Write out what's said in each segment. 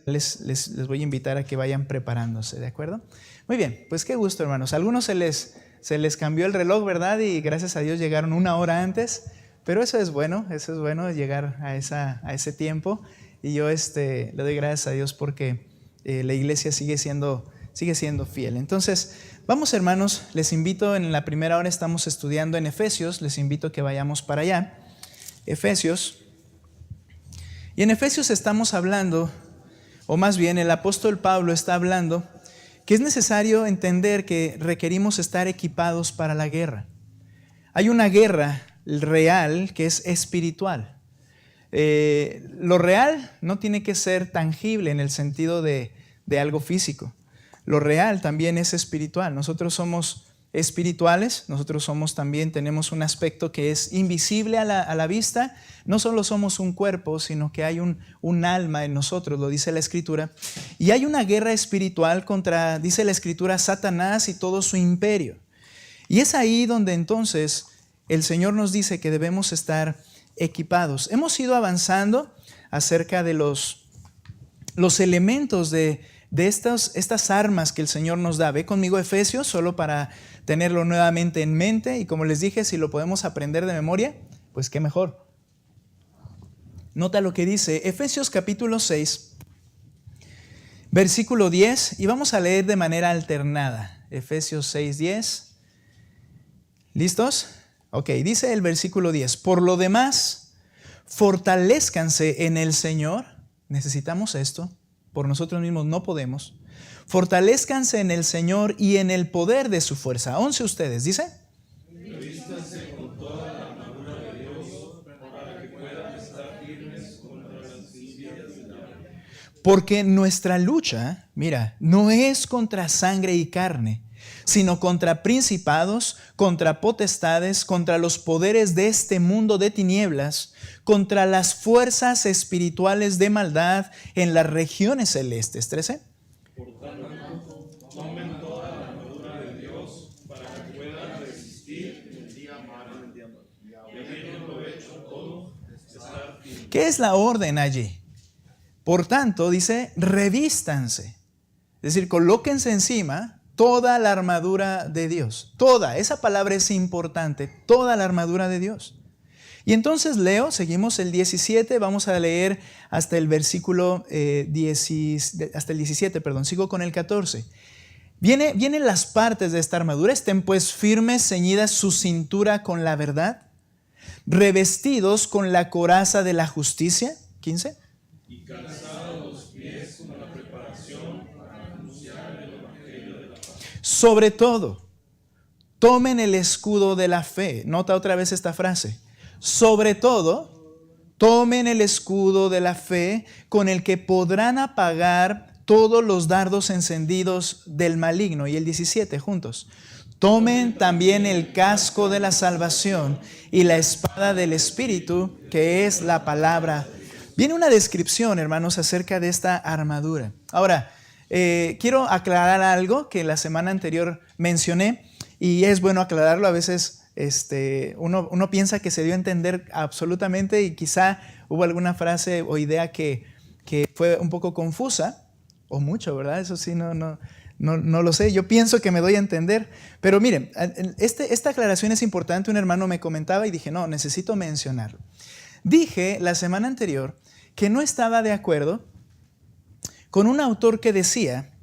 les voy a invitar a que vayan preparándose, ¿de acuerdo? Muy bien, pues qué gusto, hermanos. A algunos se les cambió el reloj, ¿verdad? Y gracias a Dios llegaron 1 hora antes, pero eso es bueno llegar a ese tiempo. Y yo le doy gracias a Dios porque la iglesia sigue siendo fiel. Entonces, vamos, hermanos, les invito, en la primera hora estamos estudiando en Efesios, les invito a que vayamos para allá. Efesios. Y en Efesios estamos hablando, o más bien el apóstol Pablo está hablando, que es necesario entender que requerimos estar equipados para la guerra. Hay una guerra real que es espiritual. Lo real no tiene que ser tangible en el sentido de algo físico. Lo real también es espiritual. Nosotros somos espirituales, tenemos un aspecto que es invisible a la vista. No solo somos un cuerpo, sino que hay un alma en nosotros, lo dice la Escritura. Y hay una guerra espiritual contra, dice la Escritura, Satanás y todo su imperio. Y es ahí donde entonces el Señor nos dice que debemos estar equipados. Hemos ido avanzando acerca de los elementos de estas armas que el Señor nos da. Ve conmigo Efesios, solo para tenerlo nuevamente en mente, y como les dije, si lo podemos aprender de memoria, pues qué mejor. Nota lo que dice Efesios capítulo 6, versículo 10, y vamos a leer de manera alternada. Efesios 6, 10. ¿Listos? Ok, dice el versículo 10. Por lo demás, fortalezcanse en el Señor. Necesitamos esto. Por nosotros mismos no podemos. Fortalezcanse en el Señor y en el poder de su fuerza. 11 ustedes, dice. Revístanse con toda la armadura de Dios para que puedan estar firmes contra las insidias del diablo. Porque nuestra lucha, mira, no es contra sangre y carne, sino contra principados, contra potestades, contra los poderes de este mundo de tinieblas, contra las fuerzas espirituales de maldad en las regiones celestes. 13. Por tanto, tomen toda la armadura de Dios para que puedan resistir en el día malo del diablo. Y habiéndolo hecho todo, estar firmes. ¿Qué es la orden allí? Por tanto, dice, revístanse. Es decir, colóquense encima toda la armadura de Dios. Toda, esa palabra es importante, toda la armadura de Dios. Y entonces seguimos el 17, vamos a leer hasta el versículo 17, sigo con el 14. Vienen las partes de esta armadura. Estén pues firmes, ceñidas su cintura con la verdad, revestidos con la coraza de la justicia. 15. Y calzados los pies con la preparación para anunciar el evangelio de la paz. Sobre todo, tomen el escudo de la fe. Nota otra vez esta frase. Sobre todo, tomen el escudo de la fe con el que podrán apagar todos los dardos encendidos del maligno. Y el 17 juntos. Tomen también el casco de la salvación y la espada del Espíritu, que es la palabra. Viene una descripción, hermanos, acerca de esta armadura. Ahora, quiero aclarar algo que la semana anterior mencioné, y es bueno aclararlo. A veces uno piensa que se dio a entender absolutamente, y quizá hubo alguna frase o idea que fue un poco confusa, o mucho, ¿verdad? Eso sí, no lo sé. Yo pienso que me doy a entender. Pero miren, esta aclaración es importante. Un hermano me comentaba y dije, no, necesito mencionarlo. Dije la semana anterior que no estaba de acuerdo con un autor que decía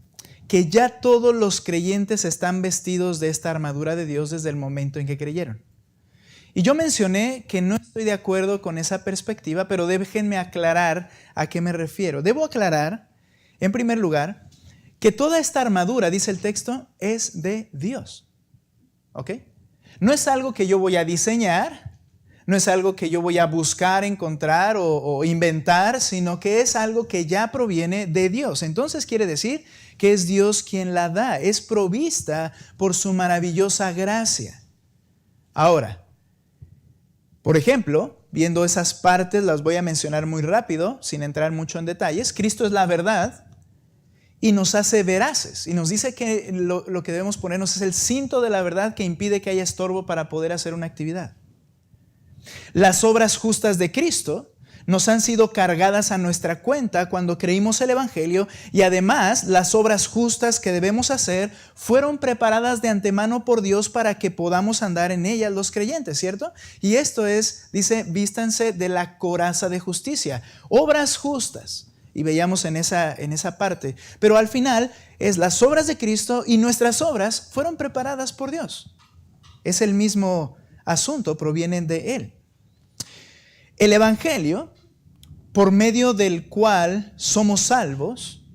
que ya todos los creyentes están vestidos de esta armadura de Dios desde el momento en que creyeron. Y yo mencioné que no estoy de acuerdo con esa perspectiva, pero déjenme aclarar a qué me refiero. Debo aclarar, en primer lugar, que toda esta armadura, dice el texto, es de Dios. ¿Ok? No es algo que yo voy a diseñar, no es algo que yo voy a buscar, encontrar o inventar, sino que es algo que ya proviene de Dios. Entonces quiere decir que es Dios quien la da, es provista por su maravillosa gracia. Ahora, por ejemplo, viendo esas partes, las voy a mencionar muy rápido, sin entrar mucho en detalles. Cristo es la verdad y nos hace veraces, y nos dice que lo que debemos ponernos es el cinto de la verdad que impide que haya estorbo para poder hacer una actividad. Las obras justas de Cristo nos han sido cargadas a nuestra cuenta cuando creímos el Evangelio, y además las obras justas que debemos hacer fueron preparadas de antemano por Dios para que podamos andar en ellas los creyentes, ¿cierto? Y esto es, dice, vístanse de la coraza de justicia, obras justas. Y veíamos en esa parte. Pero al final es las obras de Cristo y nuestras obras fueron preparadas por Dios. Es el mismo asunto, provienen de Él. El Evangelio, por medio del cual somos salvos,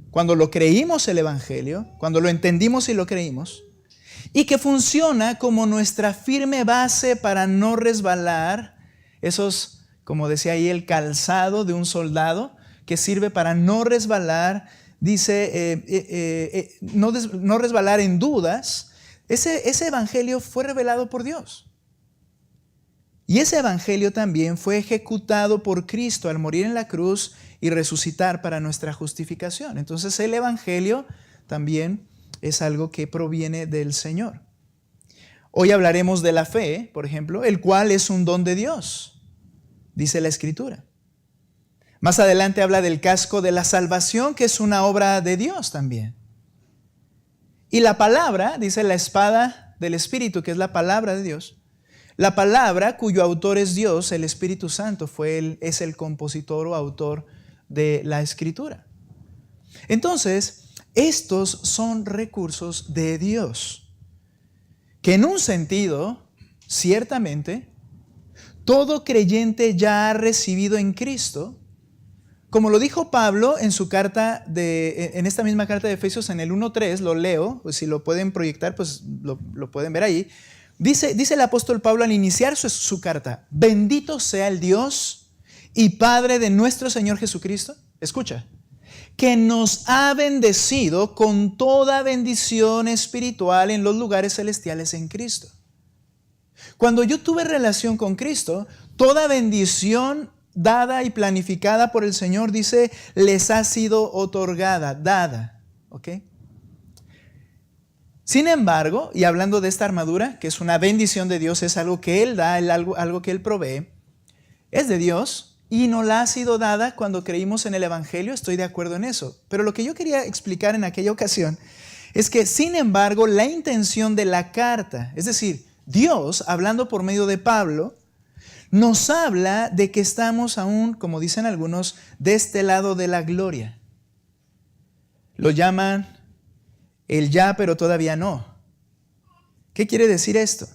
cuando lo creímos el Evangelio, cuando lo entendimos y lo creímos, y que funciona como nuestra firme base para no resbalar, esos, como decía ahí, el calzado de un soldado, que sirve para no resbalar, dice, no resbalar en dudas. Ese evangelio fue revelado por Dios. Y ese evangelio también fue ejecutado por Cristo al morir en la cruz y resucitar para nuestra justificación. Entonces el evangelio también es algo que proviene del Señor. Hoy hablaremos de la fe, por ejemplo, el cual es un don de Dios, dice la Escritura. Más adelante habla del casco de la salvación, que es una obra de Dios también. Y la palabra, dice la espada del Espíritu, que es la palabra de Dios. La palabra cuyo autor es Dios, el Espíritu Santo, es el compositor o autor de la Escritura. Entonces, estos son recursos de Dios, que en un sentido, ciertamente, todo creyente ya ha recibido en Cristo. Como lo dijo Pablo en su carta, en esta misma carta de Efesios, en el 1:3, lo leo, pues si lo pueden proyectar, pues lo pueden ver ahí. Dice el apóstol Pablo al iniciar su carta: bendito sea el Dios y Padre de nuestro Señor Jesucristo. Escucha, que nos ha bendecido con toda bendición espiritual en los lugares celestiales en Cristo. Cuando yo tuve relación con Cristo, toda bendición dada y planificada por el Señor, dice, les ha sido otorgada, dada. ¿Ok? Sin embargo, y hablando de esta armadura, que es una bendición de Dios, es algo que Él da, algo que Él provee, es de Dios y nos la ha sido dada cuando creímos en el Evangelio, estoy de acuerdo en eso. Pero lo que yo quería explicar en aquella ocasión es que, sin embargo, la intención de la carta, es decir, Dios, hablando por medio de Pablo, nos habla de que estamos aún, como dicen algunos, de este lado de la gloria. Lo llaman el ya, pero todavía no. ¿Qué quiere decir esto?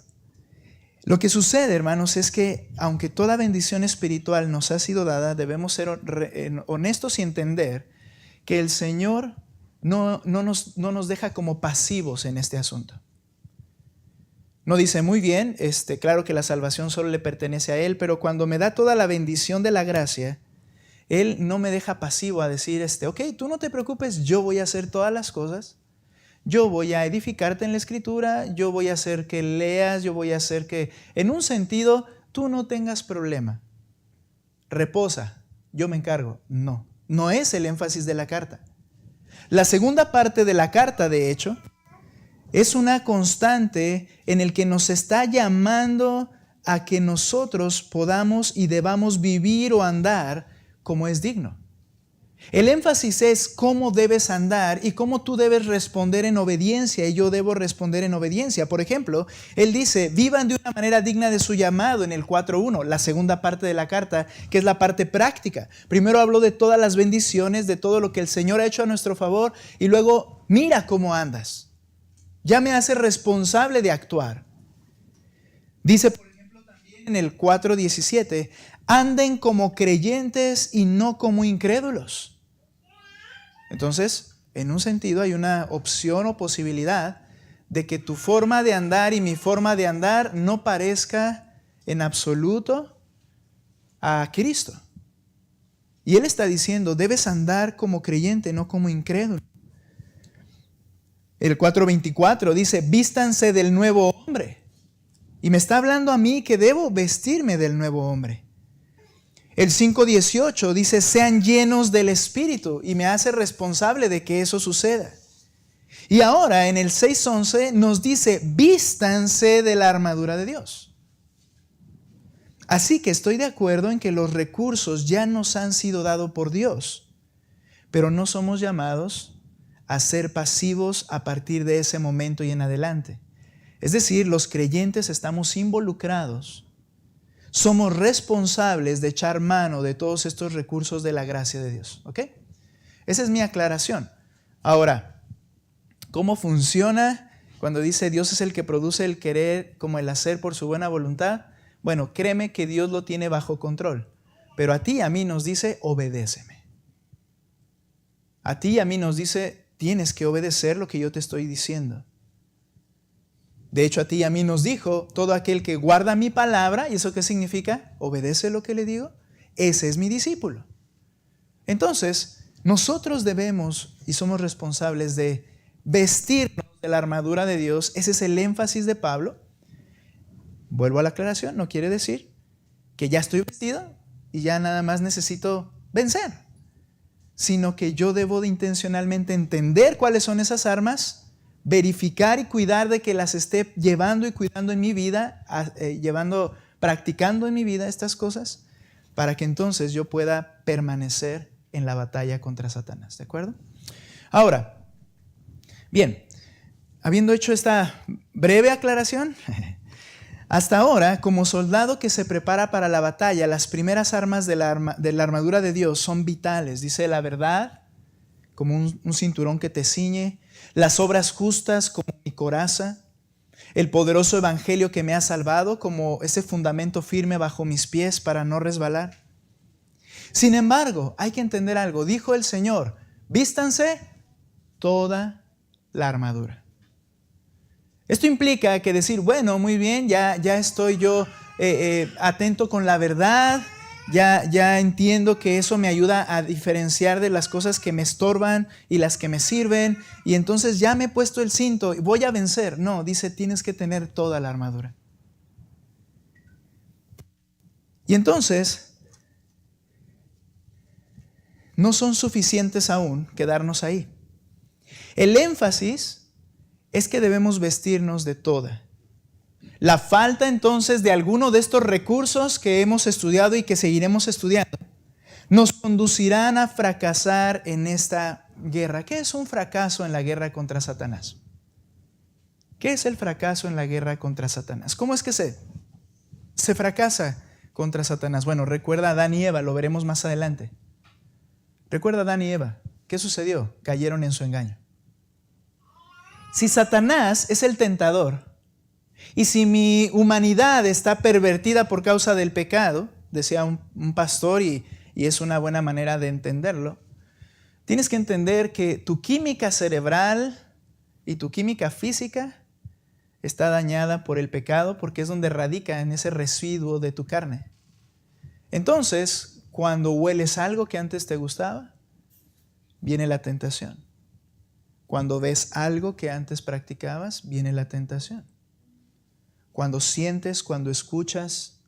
Lo que sucede, hermanos, es que aunque toda bendición espiritual nos ha sido dada, debemos ser honestos y entender que el Señor no nos deja como pasivos en este asunto. No dice, muy bien, claro que la salvación solo le pertenece a Él, pero cuando me da toda la bendición de la gracia, Él no me deja pasivo a decir, ok, tú no te preocupes, yo voy a hacer todas las cosas, yo voy a edificarte en la Escritura, yo voy a hacer que leas, yo voy a hacer que, en un sentido, tú no tengas problema. Reposa, yo me encargo. No es el énfasis de la carta. La segunda parte de la carta, de hecho, es una constante en el que nos está llamando a que nosotros podamos y debamos vivir o andar como es digno. El énfasis es cómo debes andar y cómo tú debes responder en obediencia, y yo debo responder en obediencia. Por ejemplo, él dice, vivan de una manera digna de su llamado en el 4:1, la segunda parte de la carta, que es la parte práctica. Primero habló de todas las bendiciones, de todo lo que el Señor ha hecho a nuestro favor, y luego mira cómo andas. Ya me hace responsable de actuar. Dice, por ejemplo, también en el 4:17, anden como creyentes y no como incrédulos. Entonces, en un sentido hay una opción o posibilidad de que tu forma de andar y mi forma de andar no parezca en absoluto a Cristo. Y Él está diciendo, debes andar como creyente, no como incrédulo. El 4:24 dice, vístanse del nuevo hombre. Y me está hablando a mí que debo vestirme del nuevo hombre. El 5:18 dice, sean llenos del Espíritu, y me hace responsable de que eso suceda. Y ahora en el 6:11 nos dice, vístanse de la armadura de Dios. Así que estoy de acuerdo en que los recursos ya nos han sido dados por Dios, pero no somos llamados a ser pasivos a partir de ese momento y en adelante. Es decir, los creyentes estamos involucrados, somos responsables de echar mano de todos estos recursos de la gracia de Dios. ¿Ok? Esa es mi aclaración. Ahora, ¿cómo funciona cuando dice Dios es el que produce el querer como el hacer por su buena voluntad? Bueno, créeme que Dios lo tiene bajo control, pero a ti y a mí nos dice, obedéceme. A ti y a mí nos dice, tienes que obedecer lo que yo te estoy diciendo. De hecho, a ti y a mí nos dijo, todo aquel que guarda mi palabra, ¿y eso qué significa? Obedece lo que le digo, ese es mi discípulo. Entonces, nosotros debemos y somos responsables de vestirnos de la armadura de Dios. Ese es el énfasis de Pablo. Vuelvo a la aclaración, no quiere decir que ya estoy vestido y ya nada más necesito vencer, sino que yo debo de intencionalmente entender cuáles son esas armas, verificar y cuidar de que las esté llevando y cuidando en mi vida, practicando en mi vida estas cosas, para que entonces yo pueda permanecer en la batalla contra Satanás. ¿De acuerdo? Ahora, bien, habiendo hecho esta breve aclaración, hasta ahora, como soldado que se prepara para la batalla, las primeras armas de la armadura de Dios son vitales. Dice la verdad, como un cinturón que te ciñe, las obras justas como mi coraza, el poderoso evangelio que me ha salvado como ese fundamento firme bajo mis pies para no resbalar. Sin embargo, hay que entender algo. Dijo el Señor, vístanse toda la armadura. Esto implica que decir, bueno, muy bien, ya estoy yo atento con la verdad, ya entiendo que eso me ayuda a diferenciar de las cosas que me estorban y las que me sirven, y entonces ya me he puesto el cinto y voy a vencer. No, dice, tienes que tener toda la armadura. Y entonces, no son suficientes aún quedarnos ahí. El énfasis es que debemos vestirnos de toda. La falta entonces de alguno de estos recursos que hemos estudiado y que seguiremos estudiando nos conducirán a fracasar en esta guerra. ¿Qué es un fracaso en la guerra contra Satanás? ¿Qué es el fracaso en la guerra contra Satanás? ¿Cómo es que se fracasa contra Satanás? Bueno, recuerda a Adán y Eva, lo veremos más adelante. Recuerda a Adán y Eva. ¿Qué sucedió? Cayeron en su engaño. Si Satanás es el tentador y si mi humanidad está pervertida por causa del pecado, decía un pastor y es una buena manera de entenderlo, tienes que entender que tu química cerebral y tu química física está dañada por el pecado porque es donde radica en ese residuo de tu carne. Entonces, cuando hueles algo que antes te gustaba, viene la tentación. Cuando ves algo que antes practicabas, viene la tentación. Cuando sientes, cuando escuchas,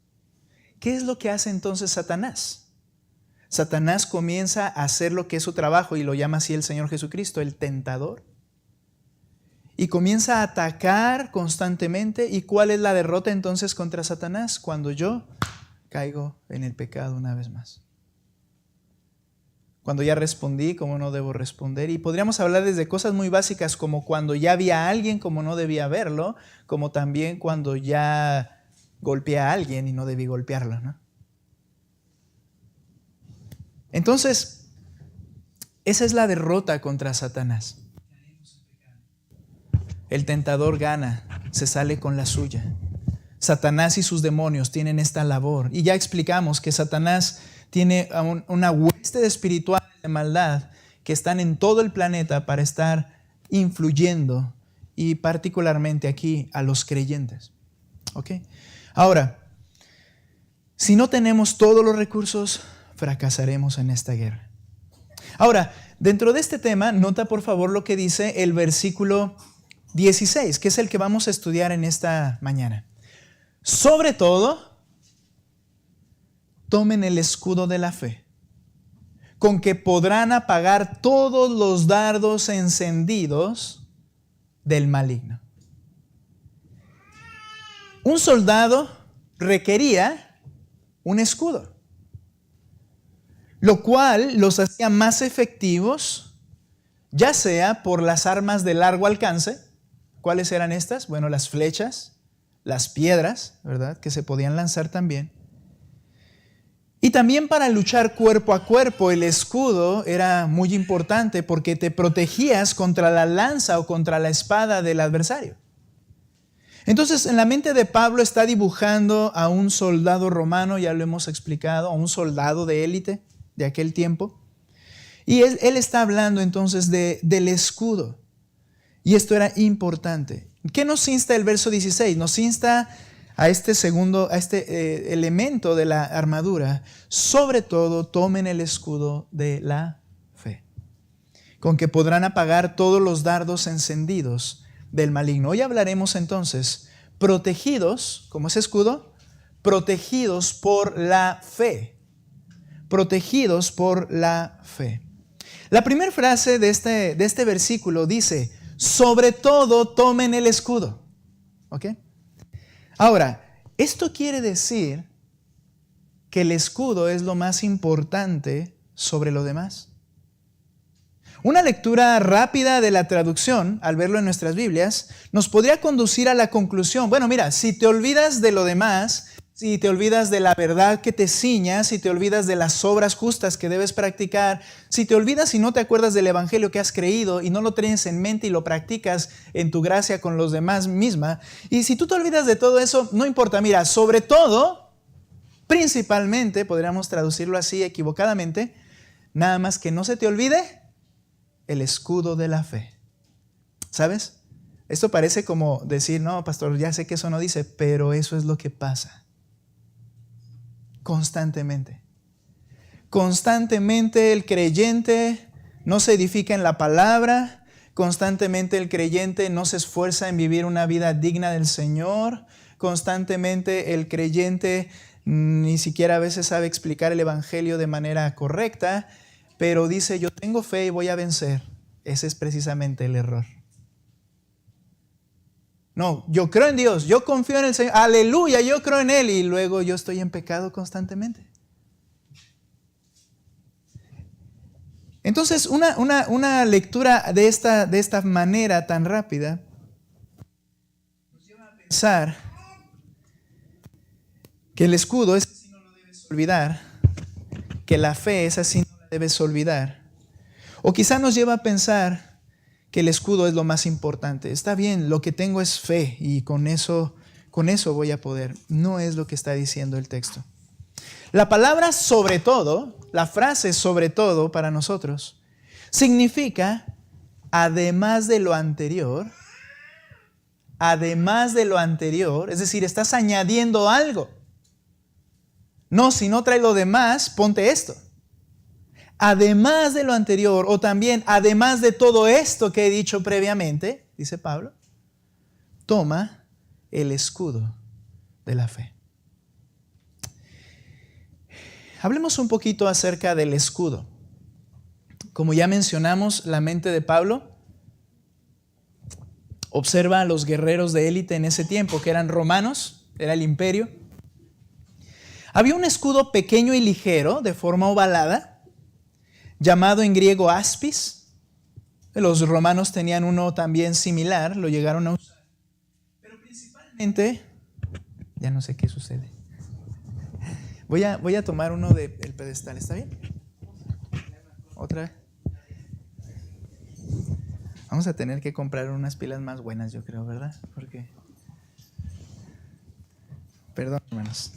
¿qué es lo que hace entonces Satanás? Satanás comienza a hacer lo que es su trabajo y lo llama así el Señor Jesucristo, el tentador. Y comienza a atacar constantemente. ¿Y cuál es la derrota entonces contra Satanás? Cuando yo caigo en el pecado una vez más. Cuando ya respondí como no debo responder. Y podríamos hablar desde cosas muy básicas como cuando ya vi a alguien como no debía verlo, como también cuando ya golpeé a alguien y no debí golpearlo, ¿no? Entonces, esa es la derrota contra Satanás. El tentador gana, se sale con la suya. Satanás y sus demonios tienen esta labor. Y ya explicamos que Satanás tiene una hueste espiritual de maldad que están en todo el planeta para estar influyendo y particularmente aquí a los creyentes. ¿Ok? Ahora, si no tenemos todos los recursos, fracasaremos en esta guerra. Ahora, dentro de este tema, nota por favor lo que dice el versículo 16, que es el que vamos a estudiar en esta mañana. Sobre todo, tomen el escudo de la fe, con que podrán apagar todos los dardos encendidos del maligno. Un soldado requería un escudo, lo cual los hacía más efectivos, ya sea por las armas de largo alcance. ¿Cuáles eran estas? Bueno, las flechas, las piedras, ¿verdad?, que se podían lanzar también. Y también para luchar cuerpo a cuerpo, el escudo era muy importante porque te protegías contra la lanza o contra la espada del adversario. Entonces, en la mente de Pablo está dibujando a un soldado romano, ya lo hemos explicado, a un soldado de élite de aquel tiempo. Y él está hablando entonces del escudo. Y esto era importante. ¿Qué nos insta el verso 16? Nos insta a este elemento de la armadura. Sobre todo, tomen el escudo de la fe, con que podrán apagar todos los dardos encendidos del maligno. Hoy hablaremos entonces, protegidos, ¿cómo es escudo? Protegidos por la fe. Protegidos por la fe. La primera frase de este versículo dice, sobre todo tomen el escudo. ¿Ok? Ahora, esto quiere decir que el escudo es lo más importante sobre lo demás. Una lectura rápida de la traducción, al verlo en nuestras Biblias, nos podría conducir a la conclusión, bueno, mira, si te olvidas de lo demás, si te olvidas de la verdad que te ciña, si te olvidas de las obras justas que debes practicar, si te olvidas y no te acuerdas del evangelio que has creído y no lo tienes en mente y lo practicas en tu gracia con los demás misma, y si tú te olvidas de todo eso, no importa, mira, sobre todo, principalmente, podríamos traducirlo así equivocadamente, nada más que no se te olvide el escudo de la fe. ¿Sabes? Esto parece como decir, no, pastor, ya sé que eso no dice, pero eso es lo que pasa. Constantemente. Constantemente el creyente no se edifica en la palabra, constantemente el creyente no se esfuerza en vivir una vida digna del Señor, constantemente el creyente ni siquiera a veces sabe explicar el evangelio de manera correcta, pero dice, yo tengo fe y voy a vencer. Ese es precisamente el error. No, yo creo en Dios, yo confío en el Señor, aleluya, yo creo en Él, y luego yo estoy en pecado constantemente. Entonces, una lectura de esta manera tan rápida nos lleva a pensar que el escudo es así, no lo debes olvidar, que la fe es así, no la debes olvidar. O quizá nos lleva a pensar que el escudo es lo más importante. Está bien, lo que tengo es fe y con eso voy a poder. No es lo que está diciendo el texto. La palabra sobre todo, la frase sobre todo para nosotros, significa además de lo anterior, es decir, estás añadiendo algo. No, si no trae lo demás, ponte esto. Además de lo anterior, o también además de todo esto que he dicho previamente, dice Pablo, toma el escudo de la fe. Hablemos un poquito acerca del escudo. Como ya mencionamos, la mente de Pablo observa a los guerreros de élite en ese tiempo, que eran romanos, era el imperio. Había un escudo pequeño y ligero, de forma ovalada, llamado en griego aspis. Los romanos tenían uno también similar, lo llegaron a usar. Pero principalmente, ya no sé qué sucede. Voy a tomar uno del pedestal, ¿está bien? Otra vez. Vamos a tener que comprar unas pilas más buenas, yo creo, ¿verdad? Porque... Perdón, hermanos.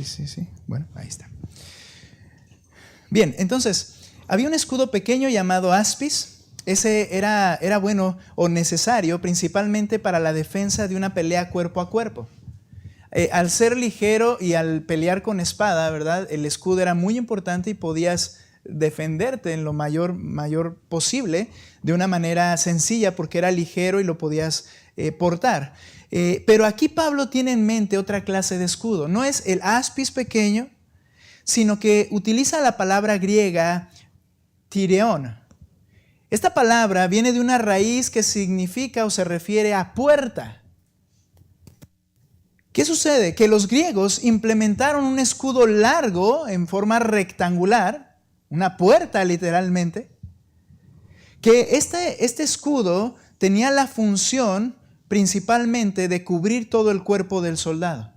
Sí. Bueno, ahí está. Bien, entonces, había un escudo pequeño llamado aspis. Ese era bueno o necesario principalmente para la defensa de una pelea cuerpo a cuerpo. Al ser ligero y al pelear con espada, ¿verdad? El escudo era muy importante y podías defenderte en lo mayor posible de una manera sencilla porque era ligero y lo podías portar. Pero aquí Pablo tiene en mente otra clase de escudo. No es el aspis pequeño, sino que utiliza la palabra griega tireón. Esta palabra viene de una raíz que significa o se refiere a puerta. ¿Qué sucede? Que los griegos implementaron un escudo largo en forma rectangular, una puerta literalmente, que este escudo tenía la función principalmente de cubrir todo el cuerpo del soldado.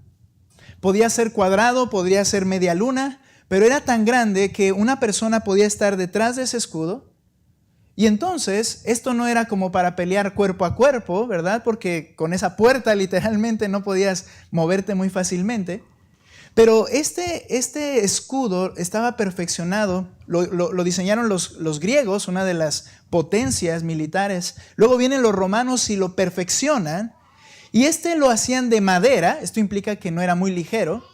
Podía ser cuadrado, podría ser media luna, pero era tan grande que una persona podía estar detrás de ese escudo. Y entonces, esto no era como para pelear cuerpo a cuerpo, ¿verdad? Porque con esa puerta literalmente no podías moverte muy fácilmente. Pero este escudo estaba perfeccionado, lo diseñaron los griegos, una de las potencias militares. Luego vienen los romanos y lo perfeccionan. Y lo hacían de madera, esto implica que no era muy ligero.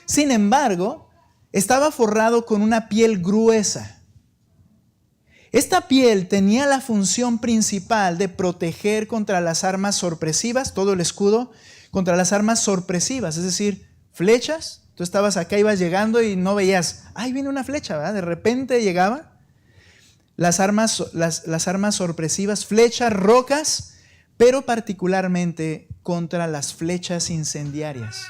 Sin embargo, estaba forrado con una piel gruesa. Esta piel tenía la función principal de proteger contra las armas sorpresivas, todo el escudo, contra las armas sorpresivas, es decir, flechas. Tú estabas acá, ibas llegando y no veías, ¡ay, viene una flecha! ¿verdad? De repente llegaba. Las armas sorpresivas, flechas, rocas, pero particularmente contra las flechas incendiarias.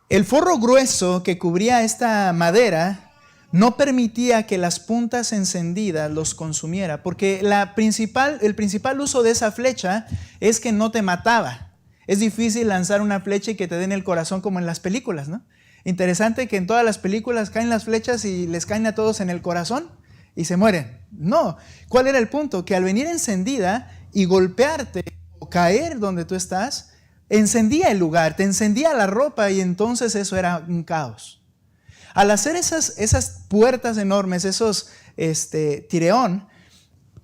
El forro grueso que cubría esta madera no permitía que las puntas encendidas los consumiera, porque el principal uso de esa flecha es que no te mataba. Es difícil lanzar una flecha y que te den el corazón como en las películas, ¿no? Interesante que en todas las películas caen las flechas y les caen a todos en el corazón y se mueren. No, ¿cuál era el punto? Que al venir encendida y golpearte o caer donde tú estás, encendía el lugar, te encendía la ropa y entonces eso era un caos. Al hacer esas puertas enormes, esos tireón,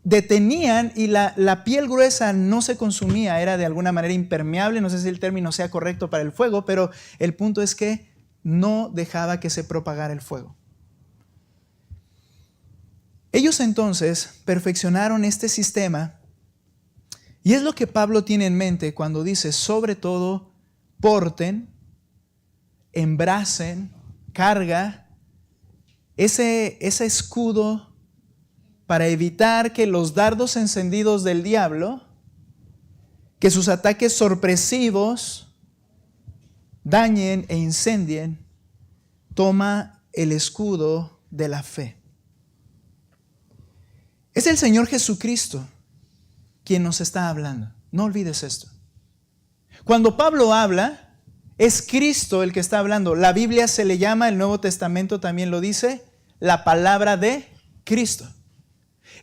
detenían y la piel gruesa no se consumía, era de alguna manera impermeable, no sé si el término sea correcto para el fuego, pero el punto es que no dejaba que se propagara el fuego. Ellos entonces perfeccionaron este sistema y es lo que Pablo tiene en mente cuando dice, sobre todo, porten, embracen, carga ese escudo para evitar que los dardos encendidos del diablo, que sus ataques sorpresivos dañen e incendien. Toma el escudo de la fe. Es el Señor Jesucristo quien nos está hablando. No olvides esto. Cuando Pablo habla, es Cristo el que está hablando. La Biblia se le llama, el Nuevo Testamento también lo dice, la palabra de Cristo.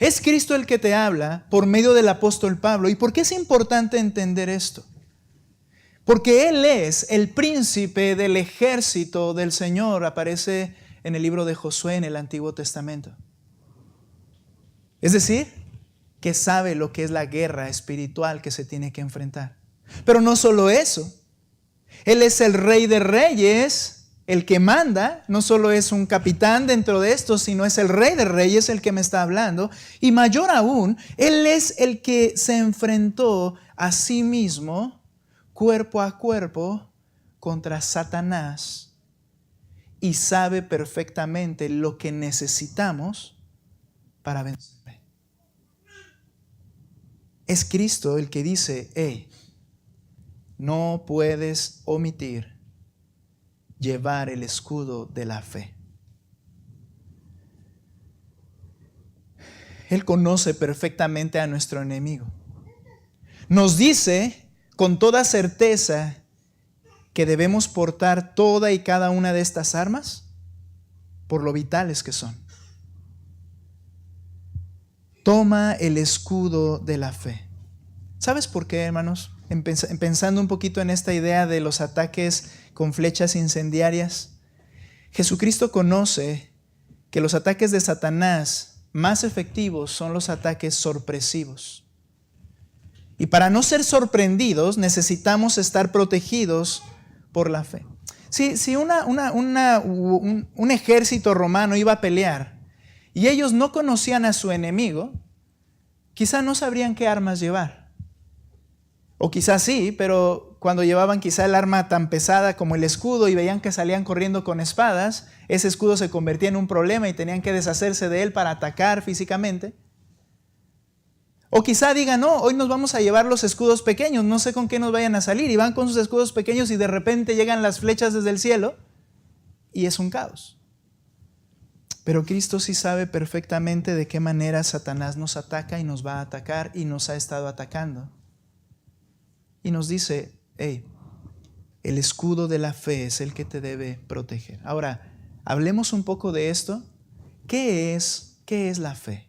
Es Cristo el que te habla por medio del apóstol Pablo. ¿Y por qué es importante entender esto? Porque Él es el príncipe del ejército del Señor. Aparece en el libro de Josué en el Antiguo Testamento. Es decir, que sabe lo que es la guerra espiritual que se tiene que enfrentar. Pero no solo eso. Él es el Rey de Reyes, el que manda. No solo es un capitán dentro de esto, sino es el Rey de Reyes el que me está hablando. Y mayor aún, Él es el que se enfrentó a sí mismo, cuerpo a cuerpo, contra Satanás. Y sabe perfectamente lo que necesitamos para vencerle. Es Cristo el que dice, no puedes omitir llevar el escudo de la fe. Él conoce perfectamente a nuestro enemigo. Nos dice con toda certeza que debemos portar toda y cada una de estas armas por lo vitales que son. Toma el escudo de la fe. ¿Sabes por qué, hermanos? Pensando un poquito en esta idea de los ataques con flechas incendiarias, Jesucristo conoce que los ataques de Satanás más efectivos son los ataques sorpresivos. Y para no ser sorprendidos necesitamos estar protegidos por la fe. Si un ejército romano iba a pelear y ellos no conocían a su enemigo, quizá no sabrían qué armas llevar. O quizás sí, pero cuando llevaban quizá el arma tan pesada como el escudo y veían que salían corriendo con espadas, ese escudo se convertía en un problema y tenían que deshacerse de él para atacar físicamente. O quizá digan, no, hoy nos vamos a llevar los escudos pequeños, no sé con qué nos vayan a salir. Y van con sus escudos pequeños y de repente llegan las flechas desde el cielo y es un caos. Pero Cristo sí sabe perfectamente de qué manera Satanás nos ataca y nos va a atacar y nos ha estado atacando. Y nos dice, hey, el escudo de la fe es el que te debe proteger. Ahora, hablemos un poco de esto. ¿Qué es la fe?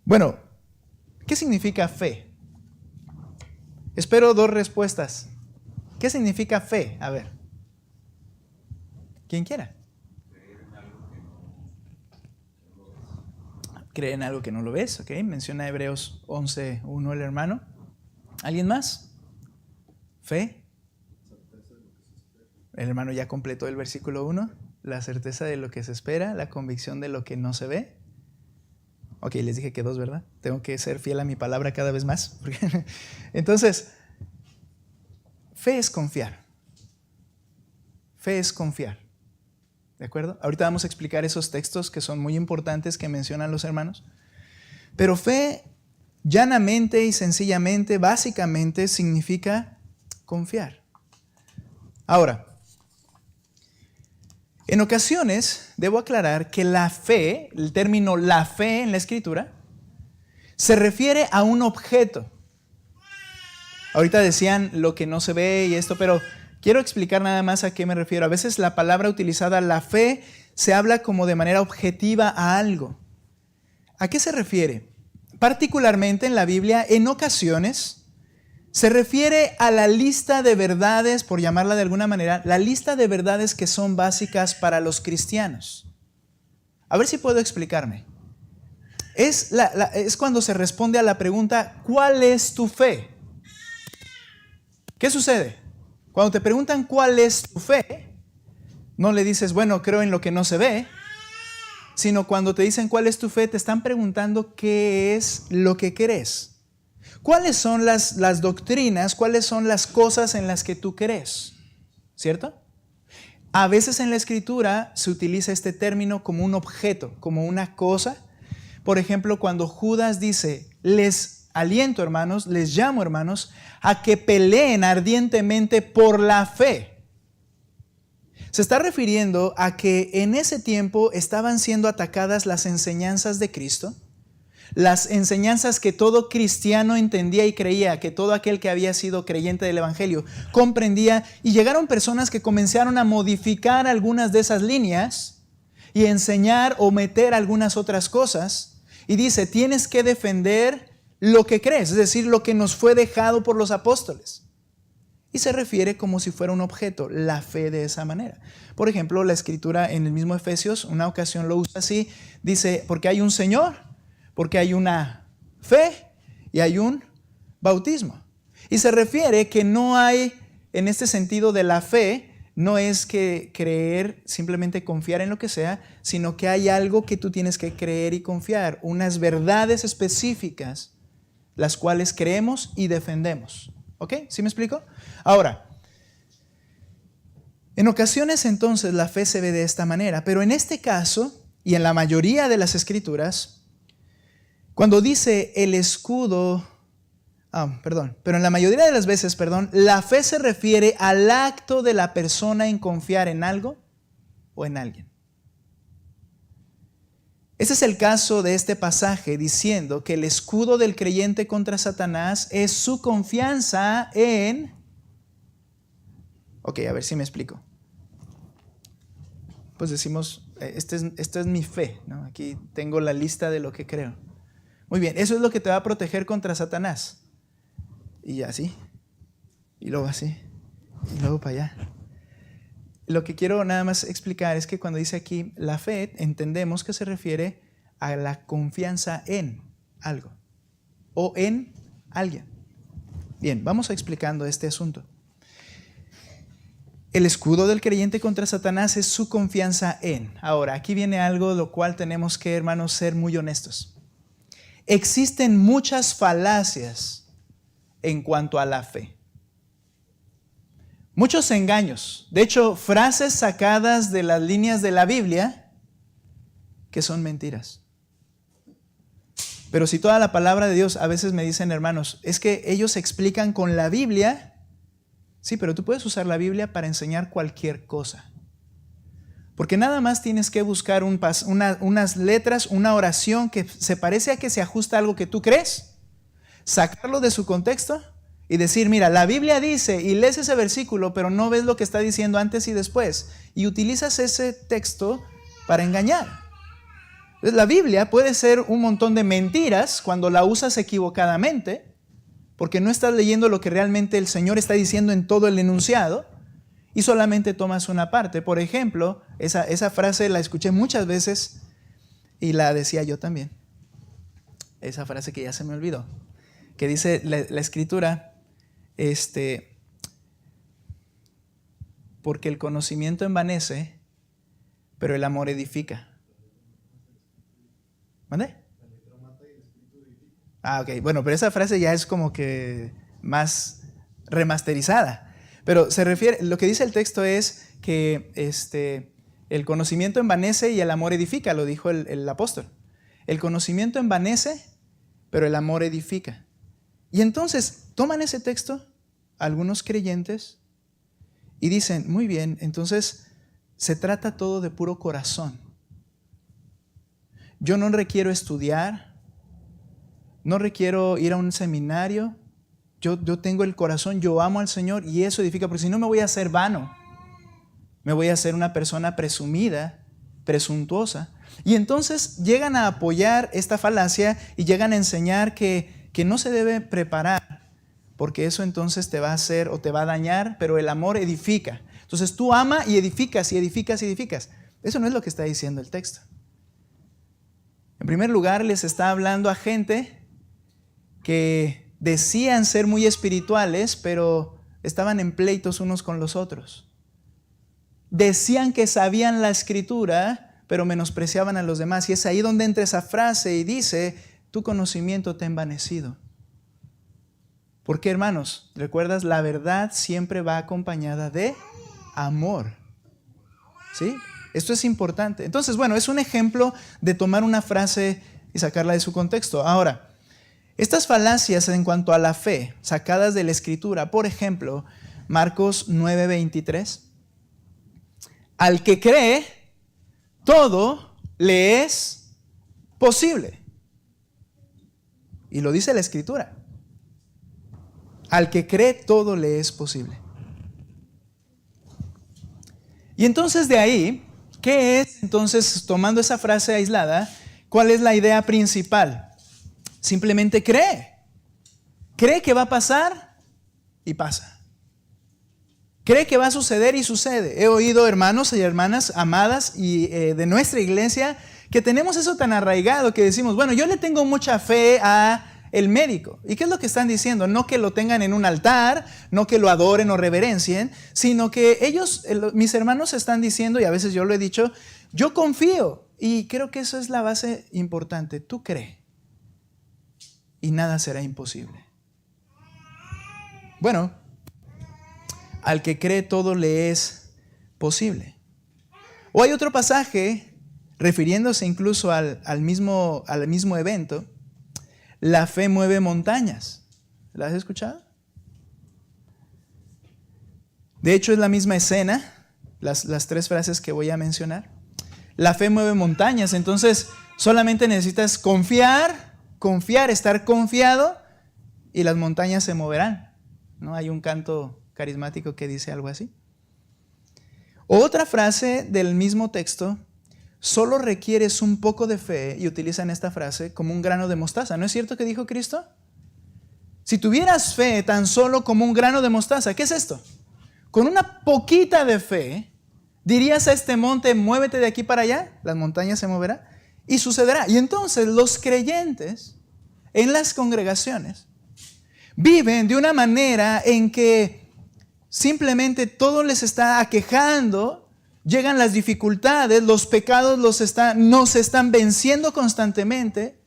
Bueno, ¿qué significa fe? Espero 2 respuestas. ¿Qué significa fe? A ver. Quien quiera. Creer en algo que no lo ves, ¿ok? Menciona Hebreos 11:1 el hermano. ¿Alguien más? Fe. El hermano ya completó el versículo 1. La certeza de lo que se espera, la convicción de lo que no se ve. Ok, les dije que 2, ¿verdad? Tengo que ser fiel a mi palabra cada vez más. Entonces, fe es confiar. Fe es confiar. ¿De acuerdo? Ahorita vamos a explicar esos textos que son muy importantes que mencionan los hermanos. Pero fe, llanamente y sencillamente, básicamente, significa confiar. Ahora, en ocasiones, debo aclarar que la fe, el término la fe en la Escritura, se refiere a un objeto. Ahorita decían lo que no se ve y esto, pero quiero explicar nada más a qué me refiero. A veces la palabra utilizada, la fe, se habla como de manera objetiva a algo. ¿A qué se refiere? Particularmente en la Biblia, en ocasiones, se refiere a la lista de verdades, por llamarla de alguna manera, la lista de verdades que son básicas para los cristianos. A ver si puedo explicarme. Es cuando se responde a la pregunta, ¿cuál es tu fe? ¿Qué sucede? Cuando te preguntan cuál es tu fe, no le dices, bueno, creo en lo que no se ve, sino cuando te dicen cuál es tu fe, te están preguntando qué es lo que crees. ¿Cuáles son las doctrinas, cuáles son las cosas en las que tú crees? ¿Cierto? A veces en la Escritura se utiliza este término como un objeto, como una cosa. Por ejemplo, cuando Judas dice, les aliento, hermanos, les llamo, hermanos, a que peleen ardientemente por la fe. Se está refiriendo a que en ese tiempo estaban siendo atacadas las enseñanzas de Cristo, las enseñanzas que todo cristiano entendía y creía, que todo aquel que había sido creyente del Evangelio comprendía, y llegaron personas que comenzaron a modificar algunas de esas líneas y enseñar o meter algunas otras cosas, y dice, tienes que defender lo que crees, es decir, lo que nos fue dejado por los apóstoles. Y se refiere como si fuera un objeto, la fe de esa manera. Por ejemplo, la Escritura en el mismo Efesios, una ocasión lo usa así, dice, porque hay un Señor, porque hay una fe y hay un bautismo. Y se refiere que no hay, en este sentido de la fe, no es que creer, simplemente confiar en lo que sea, sino que hay algo que tú tienes que creer y confiar, unas verdades específicas, las cuales creemos y defendemos. ¿Ok? ¿Sí me explico? Ahora, en ocasiones entonces la fe se ve de esta manera, pero en este caso, y en la mayoría de las Escrituras, cuando dice el escudo, pero en la mayoría de las veces, la fe se refiere al acto de la persona en confiar en algo o en alguien. Ese es el caso de este pasaje diciendo que el escudo del creyente contra Satanás es su confianza en... Ok, a ver si me explico. Pues decimos, esta es mi fe, ¿no? Aquí tengo la lista de lo que creo. Muy bien, eso es lo que te va a proteger contra Satanás. Y así, y luego así, y luego para allá. Lo que quiero nada más explicar es que cuando dice aquí la fe, entendemos que se refiere a la confianza en algo o en alguien. Bien, vamos explicando este asunto. El escudo del creyente contra Satanás es su confianza en. Ahora, aquí viene algo lo cual tenemos que, hermanos, ser muy honestos. Existen muchas falacias en cuanto a la fe. Muchos engaños. De hecho, frases sacadas de las líneas de la Biblia que son mentiras. Pero si toda la palabra de Dios, a veces me dicen, hermanos, es que ellos explican con la Biblia. Sí, pero tú puedes usar la Biblia para enseñar cualquier cosa. Porque nada más tienes que buscar unas letras, una oración que se parece a que se ajusta a algo que tú crees, sacarlo de su contexto y decir, mira, la Biblia dice, y lees ese versículo, pero no ves lo que está diciendo antes y después, y utilizas ese texto para engañar. Entonces, la Biblia puede ser un montón de mentiras cuando la usas equivocadamente, porque no estás leyendo lo que realmente el Señor está diciendo en todo el enunciado y solamente tomas una parte. Por ejemplo, esa frase la escuché muchas veces y la decía yo también. Esa frase que ya se me olvidó, que dice la Escritura, porque el conocimiento envanece, pero el amor edifica. ¿Mande? Ok. Bueno, pero esa frase ya es como que más remasterizada. Pero se refiere, lo que dice el texto es que el conocimiento envanece y el amor edifica, lo dijo el apóstol. El conocimiento envanece, pero el amor edifica. Y entonces toman ese texto, algunos creyentes, y dicen, muy bien, entonces se trata todo de puro corazón. Yo no requiero estudiar, no requiero ir a un seminario, yo tengo el corazón, yo amo al Señor y eso edifica, porque si no me voy a hacer vano, me voy a hacer una persona presumida, presuntuosa. Y entonces llegan a apoyar esta falacia y llegan a enseñar que no se debe preparar, porque eso entonces te va a hacer o te va a dañar, pero el amor edifica. Entonces tú ama y edificas y edificas y edificas. Eso no es lo que está diciendo el texto. En primer lugar, les está hablando a gente que decían ser muy espirituales, pero estaban en pleitos unos con los otros. Decían que sabían la Escritura, pero menospreciaban a los demás. Y es ahí donde entra esa frase y dice, tu conocimiento te ha envanecido. Porque, hermanos, ¿recuerdas? La verdad siempre va acompañada de amor. ¿Sí? Esto es importante. Entonces, bueno, es un ejemplo de tomar una frase y sacarla de su contexto. Ahora, estas falacias en cuanto a la fe, sacadas de la Escritura, por ejemplo, Marcos 9:23, al que cree, todo le es posible. Y lo dice la Escritura. Al que cree, todo le es posible. Y entonces de ahí, ¿qué es? Entonces, tomando esa frase aislada, ¿cuál es la idea principal? Simplemente cree. Cree que va a pasar y pasa. Cree que va a suceder y sucede. He oído hermanos y hermanas amadas y de nuestra iglesia que tenemos eso tan arraigado que decimos, bueno, yo le tengo mucha fe a el médico. ¿Y qué es lo que están diciendo? No que lo tengan en un altar, no que lo adoren o reverencien, sino que ellos, mis hermanos están diciendo, y a veces yo lo he dicho, yo confío. Y creo que eso es la base importante. Tú crees y nada será imposible. Bueno, al que cree todo le es posible. O hay otro pasaje, refiriéndose incluso al mismo evento, la fe mueve montañas. ¿La has escuchado? De hecho, es la misma escena, las tres frases que voy a mencionar. La fe mueve montañas, entonces solamente necesitas confiar, estar confiado y las montañas se moverán. ¿No? Hay un canto carismático que dice algo así. Otra frase del mismo texto, solo requieres un poco de fe, y utilizan esta frase como un grano de mostaza. ¿No es cierto que dijo Cristo? Si tuvieras fe tan solo como un grano de mostaza, ¿qué es esto? Con una poquita de fe, dirías a este monte, muévete de aquí para allá, las montañas se moverán, y sucederá. Y entonces los creyentes en las congregaciones viven de una manera en que simplemente todo les está aquejando, llegan las dificultades, los pecados nos están venciendo constantemente,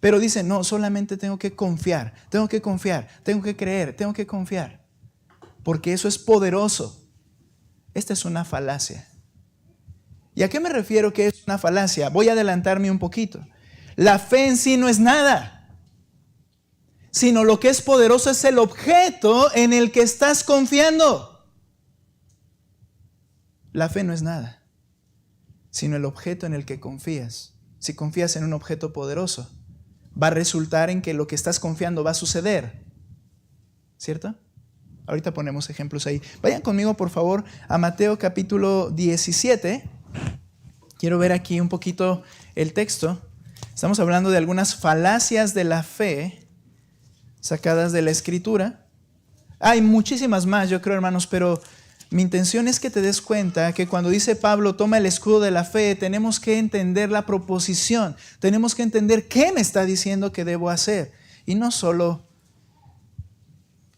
pero dicen, no, solamente tengo que confiar, tengo que creer, tengo que confiar, porque eso es poderoso. Esta es una falacia. ¿Y a qué me refiero que es una falacia? Voy a adelantarme un poquito. La fe en sí no es nada, sino lo que es poderoso es el objeto en el que estás confiando. La fe no es nada, sino el objeto en el que confías. Si confías en un objeto poderoso, va a resultar en que lo que estás confiando va a suceder. ¿Cierto? Ahorita ponemos ejemplos ahí. Vayan conmigo, por favor, a Mateo capítulo 17. Quiero ver aquí un poquito el texto. Estamos hablando de algunas falacias de la fe sacadas de la Escritura. Hay muchísimas más, yo creo, hermanos, pero mi intención es que te des cuenta que cuando dice Pablo, toma el escudo de la fe, tenemos que entender la proposición. Tenemos que entender qué me está diciendo que debo hacer. Y no solo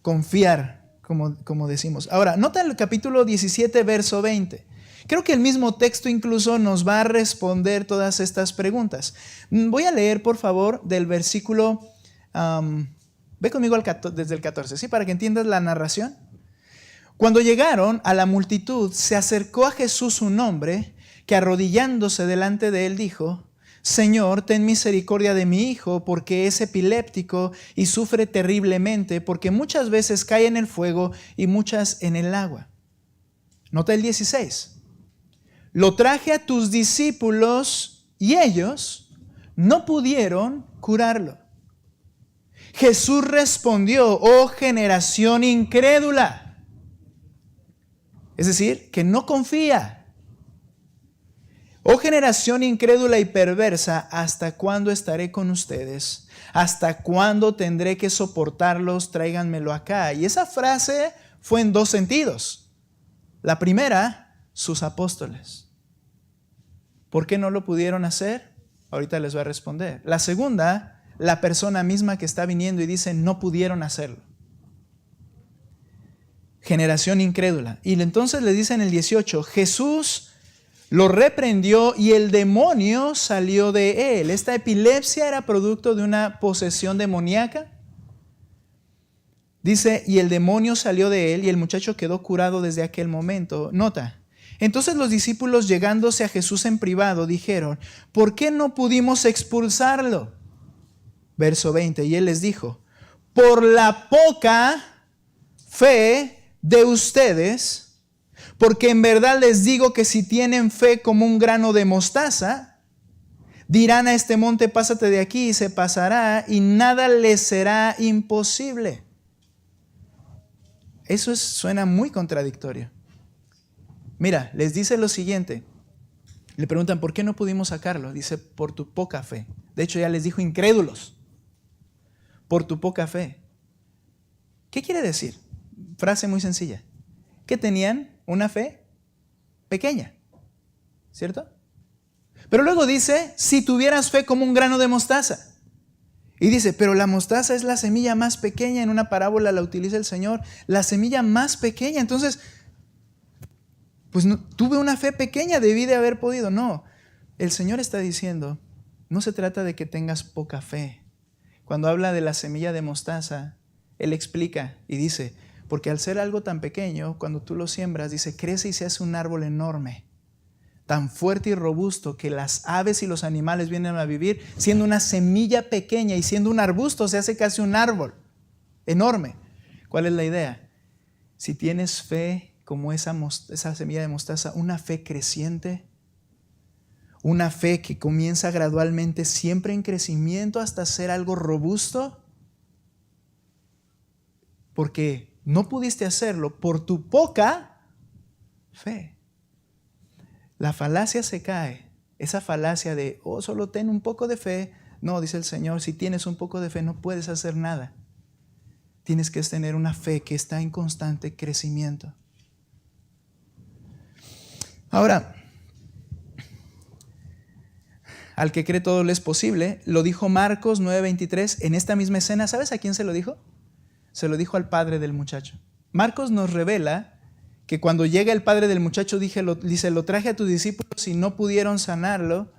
confiar, como decimos. Ahora, nota el capítulo 17, verso 20. Creo que el mismo texto incluso nos va a responder todas estas preguntas. Voy a leer, por favor, del versículo, ve conmigo desde el 14, ¿sí? Para que entiendas la narración. Cuando llegaron a la multitud, se acercó a Jesús un hombre que arrodillándose delante de él dijo, Señor, ten misericordia de mi hijo, porque es epiléptico y sufre terriblemente, porque muchas veces cae en el fuego y muchas en el agua. Nota el 16. Lo traje a tus discípulos y ellos no pudieron curarlo. Jesús respondió, oh generación incrédula. Es decir, que no confía. Oh generación incrédula y perversa, ¿hasta cuándo estaré con ustedes? ¿Hasta cuándo tendré que soportarlos? Tráiganmelo acá. Y esa frase fue en dos sentidos. La primera, sus apóstoles. ¿Por qué no lo pudieron hacer? Ahorita les voy a responder. La segunda, la persona misma que está viniendo y dice, no pudieron hacerlo. Generación incrédula. Y entonces le dice en el 18, Jesús lo reprendió y el demonio salió de él. Esta epilepsia era producto de una posesión demoníaca. Dice, y el demonio salió de él y el muchacho quedó curado desde aquel momento. Nota, entonces los discípulos llegándose a Jesús en privado dijeron, ¿por qué no pudimos expulsarlo? Verso 20, y él les dijo, por la poca fe de ustedes. Porque en verdad les digo que si tienen fe como un grano de mostaza, dirán a este monte, pásate de aquí y se pasará, y nada les será imposible. Eso suena muy contradictorio. Mira, les dice lo siguiente. Le preguntan, ¿por qué no pudimos sacarlo? Dice, por tu poca fe. De hecho, ya les dijo incrédulos. Por tu poca fe. ¿Qué quiere decir? Frase muy sencilla. Que tenían una fe pequeña, ¿cierto? Pero luego dice, si tuvieras fe como un grano de mostaza. Y dice, pero la mostaza es la semilla más pequeña, en una parábola la utiliza el Señor, la semilla más pequeña. Entonces, pues no, tuve una fe pequeña, debí de haber podido. No, el Señor está diciendo, no se trata de que tengas poca fe. Cuando habla de la semilla de mostaza, Él explica y dice, porque al ser algo tan pequeño, cuando tú lo siembras, dice, crece y se hace un árbol enorme, tan fuerte y robusto que las aves y los animales vienen a vivir, siendo una semilla pequeña y siendo un arbusto, se hace casi un árbol enorme. ¿Cuál es la idea? Si tienes fe como esa semilla de mostaza, una fe creciente, una fe que comienza gradualmente, siempre en crecimiento hasta ser algo robusto, porque no pudiste hacerlo por tu poca fe. La falacia se cae. Esa falacia de, oh, solo ten un poco de fe. No, dice el Señor, si tienes un poco de fe no puedes hacer nada. Tienes que tener una fe que está en constante crecimiento. Ahora, al que cree todo le es posible, lo dijo Marcos 9:23 en esta misma escena. ¿Sabes a quién se lo dijo? Se lo dijo al padre del muchacho. Marcos nos revela que cuando llega el padre del muchacho, dice, lo traje a tus discípulos y no pudieron sanarlo.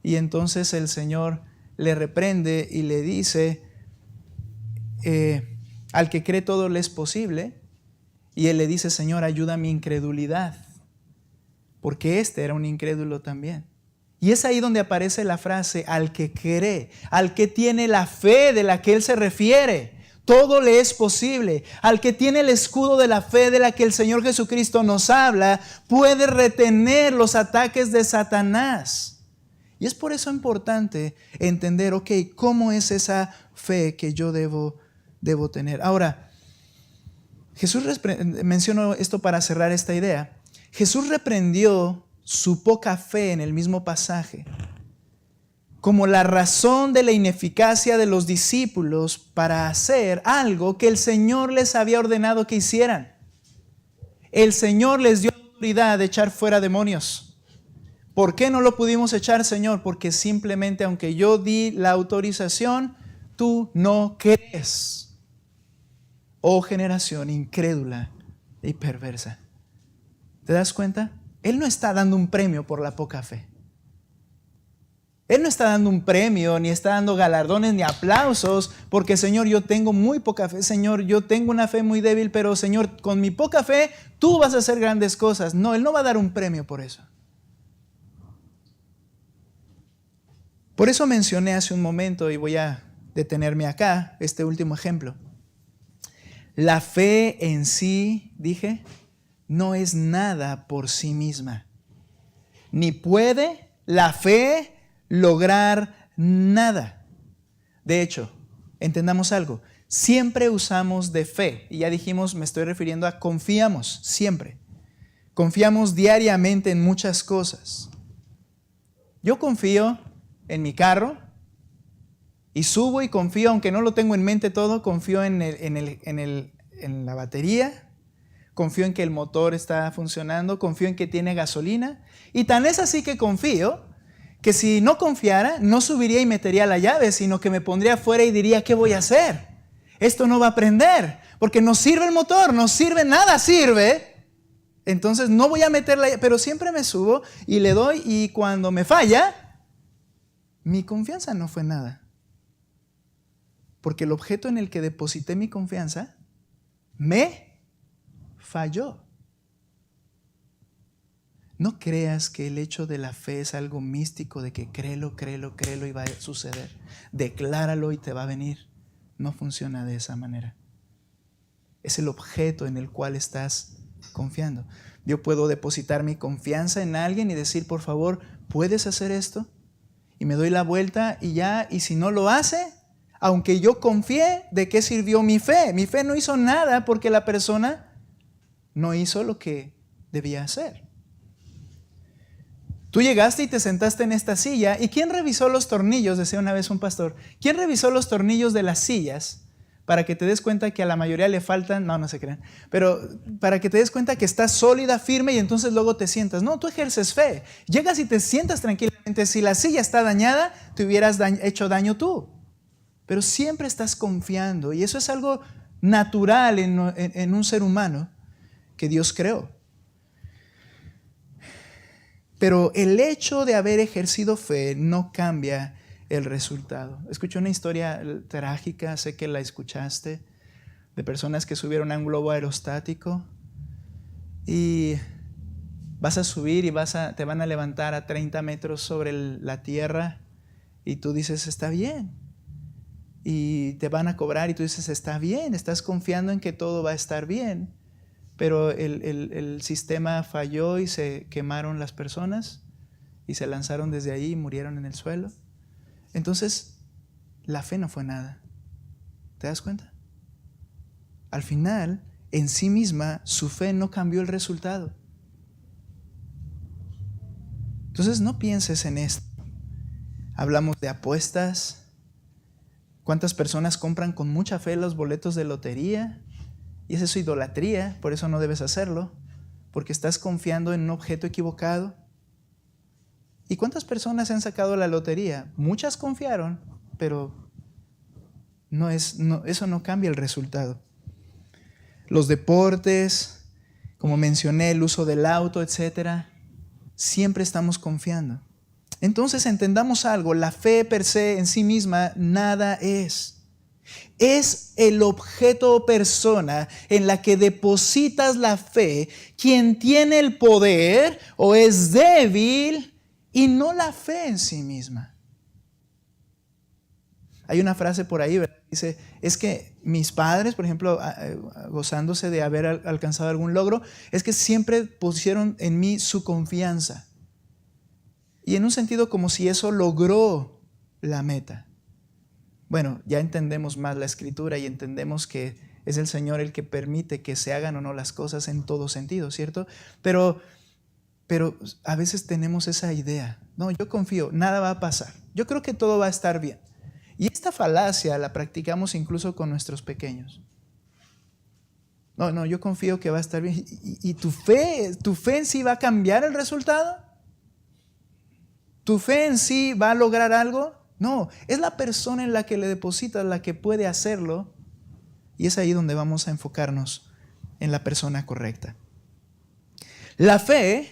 Y entonces el Señor le reprende y le dice, al que cree todo le es posible. Y él le dice, Señor, ayuda a mi incredulidad. Porque este era un incrédulo también. Y es ahí donde aparece la frase, al que cree, al que tiene la fe de la que él se refiere. Todo le es posible. Al que tiene el escudo de la fe de la que el Señor Jesucristo nos habla, puede retener los ataques de Satanás. Y es por eso importante entender, ok, ¿cómo es esa fe que yo debo tener? Ahora, Jesús mencionó esto para cerrar esta idea. Jesús reprendió su poca fe en el mismo pasaje como la razón de la ineficacia de los discípulos para hacer algo que el Señor les había ordenado que hicieran. El Señor les dio autoridad de echar fuera demonios. ¿Por qué no lo pudimos echar, Señor? Porque simplemente, aunque yo di la autorización, tú no crees. Oh generación incrédula y perversa. ¿Te das cuenta? Él no está dando un premio por la poca fe. Él no está dando un premio, ni está dando galardones, ni aplausos, porque Señor, yo tengo muy poca fe. Señor, yo tengo una fe muy débil, pero Señor, con mi poca fe, tú vas a hacer grandes cosas. No, Él no va a dar un premio por eso. Por eso mencioné hace un momento, y voy a detenerme acá, este último ejemplo. La fe en sí, dije, no es nada por sí misma. Ni puede la fe lograr nada. De hecho, entendamos algo. Siempre usamos de fe. Y ya dijimos, me estoy refiriendo a confiamos, siempre. Confiamos diariamente en muchas cosas. Yo confío en mi carro y subo y confío, aunque no lo tengo en mente todo, confío en la batería, confío en que el motor está funcionando, confío en que tiene gasolina. Y tan es así que confío que si no confiara, no subiría y metería la llave, sino que me pondría afuera y diría, ¿qué voy a hacer? Esto no va a prender, porque no sirve el motor, no sirve, nada sirve. Entonces no voy a meter la llave, pero siempre me subo y le doy, y cuando me falla, mi confianza no fue nada. Porque el objeto en el que deposité mi confianza me falló. No creas que el hecho de la fe es algo místico, de que créelo y va a suceder. Decláralo y te va a venir. No funciona de esa manera. Es el objeto en el cual estás confiando. Yo puedo depositar mi confianza en alguien y decir, por favor, ¿puedes hacer esto? Y me doy la vuelta y ya, y si no lo hace, aunque yo confié, ¿de qué sirvió mi fe? Mi fe no hizo nada porque la persona no hizo lo que debía hacer. Tú llegaste y te sentaste en esta silla, ¿y quién revisó los tornillos? Decía una vez un pastor. ¿Quién revisó los tornillos de las sillas para que te des cuenta que a la mayoría le faltan? No se crean. Pero para que te des cuenta que está sólida, firme, y entonces luego te sientas. No, tú ejerces fe. Llegas y te sientas tranquilamente. Si la silla está dañada, te hubieras hecho daño tú. Pero siempre estás confiando, y eso es algo natural en un ser humano que Dios creó. Pero el hecho de haber ejercido fe no cambia el resultado. Escuché una historia trágica, sé que la escuchaste, de personas que subieron a un globo aerostático y vas a subir y te van a levantar a 30 metros sobre la tierra y tú dices, está bien. Y te van a cobrar y tú dices, está bien, estás confiando en que todo va a estar bien. Pero el sistema falló y se quemaron las personas y se lanzaron desde ahí y murieron en el suelo. Entonces, la fe no fue nada. ¿Te das cuenta? Al final, en sí misma, su fe no cambió el resultado. Entonces, no pienses en esto. Hablamos de apuestas. ¿Cuántas personas compran con mucha fe los boletos de lotería? Y esa es idolatría, por eso no debes hacerlo, porque estás confiando en un objeto equivocado. ¿Y cuántas personas han sacado la lotería? Muchas confiaron, pero eso no cambia el resultado. los deportes, como mencioné, el uso del auto, etc. Siempre estamos confiando. Entonces entendamos algo, la fe per se en sí misma nada es. Es el objeto o persona en la que depositas la fe quien tiene el poder o es débil y no la fe en sí misma. Hay una frase por ahí, ¿verdad? Dice, es que mis padres, por ejemplo, gozándose de haber alcanzado algún logro, es que siempre pusieron en mí su confianza. Y en un sentido como si eso logró la meta. Bueno, ya entendemos más la Escritura y entendemos que es el Señor el que permite que se hagan o no las cosas en todo sentido, ¿cierto? Pero a veces tenemos esa idea. No, yo confío, nada va a pasar. Yo creo que todo va a estar bien. Y esta falacia la practicamos incluso con nuestros pequeños. No, yo confío que va a estar bien. ¿Y tu fe en sí va a cambiar el resultado? ¿Tu fe en sí va a lograr algo? No, es la persona en la que le depositas la que puede hacerlo. Y es ahí donde vamos a enfocarnos en la persona correcta. La fe,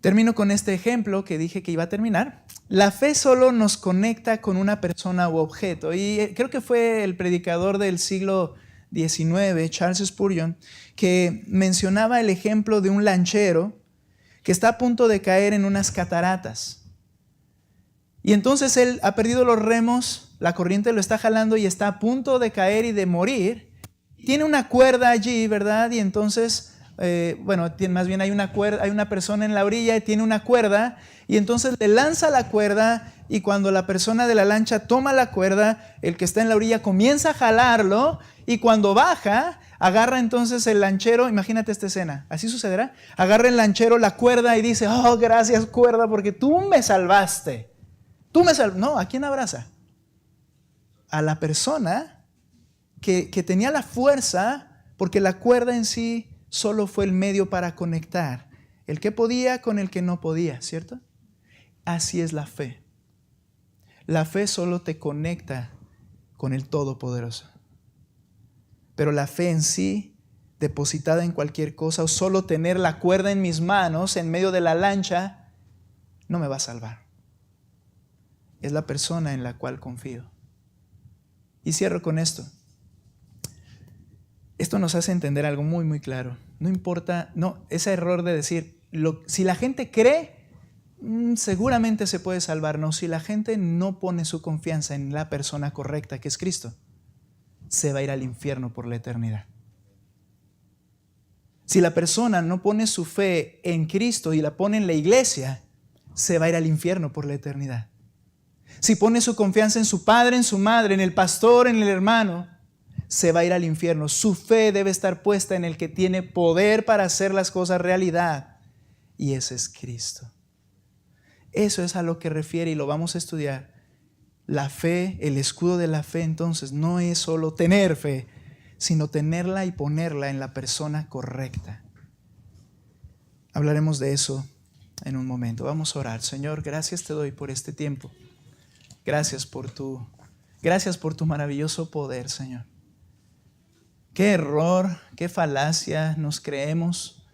termino con este ejemplo que dije que iba a terminar. La fe solo nos conecta con una persona u objeto. Y creo que fue el predicador del siglo XIX, Charles Spurgeon, que mencionaba el ejemplo de un lanchero que está a punto de caer en unas cataratas. Y entonces él ha perdido los remos, la corriente lo está jalando y está a punto de caer y de morir. Tiene una cuerda allí, ¿verdad? Y entonces, más bien hay una cuerda, hay una persona en la orilla y tiene una cuerda. Y entonces le lanza la cuerda y cuando la persona de la lancha toma la cuerda, el que está en la orilla comienza a jalarlo y cuando baja, agarra entonces el lanchero, imagínate esta escena, así sucederá, agarra el lanchero la cuerda y dice, oh, gracias cuerda porque tú me salvaste. No, ¿a quién abraza? A la persona que tenía la fuerza, porque la cuerda en sí solo fue el medio para conectar. El que podía con el que no podía, ¿cierto? Así es la fe. La fe solo te conecta con el Todopoderoso. Pero la fe en sí, depositada en cualquier cosa, o solo tener la cuerda en mis manos, en medio de la lancha, no me va a salvar. Es la persona en la cual confío. Y cierro con esto. Esto nos hace entender algo muy, muy claro. No importa, ese error de decir, si la gente cree, seguramente se puede salvar. No, si la gente no pone su confianza en la persona correcta, que es Cristo, se va a ir al infierno por la eternidad. Si la persona no pone su fe en Cristo y la pone en la iglesia, se va a ir al infierno por la eternidad. Si pone su confianza en su padre, en su madre, en el pastor, en el hermano, se va a ir al infierno. Su fe debe estar puesta en el que tiene poder para hacer las cosas realidad. Y ese es Cristo. Eso es a lo que refiere y lo vamos a estudiar. La fe, el escudo de la fe, entonces, no es solo tener fe, sino tenerla y ponerla en la persona correcta. Hablaremos de eso en un momento. Vamos a orar. Señor, gracias te doy por este tiempo. Gracias por tu maravilloso poder, Señor. Qué error, qué falacia nos creemos.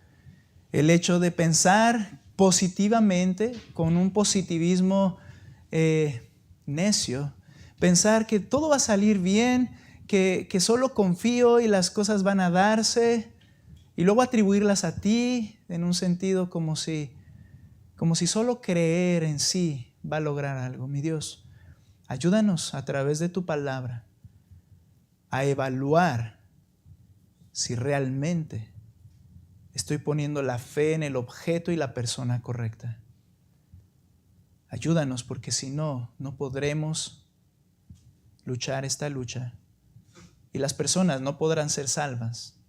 El hecho de pensar positivamente, con un positivismo necio, pensar que todo va a salir bien, que solo confío y las cosas van a darse, y luego atribuirlas a ti en un sentido como si solo creer en sí va a lograr algo. Mi Dios, ayúdanos a través de tu palabra a evaluar si realmente estoy poniendo la fe en el objeto y la persona correcta. Ayúdanos porque si no, no podremos luchar esta lucha y las personas no podrán ser salvas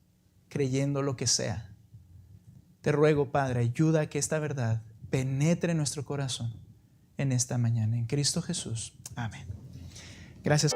creyendo lo que sea. Te ruego, Padre, ayuda a que esta verdad penetre en nuestro corazón en esta mañana. En Cristo Jesús. Amén. Gracias.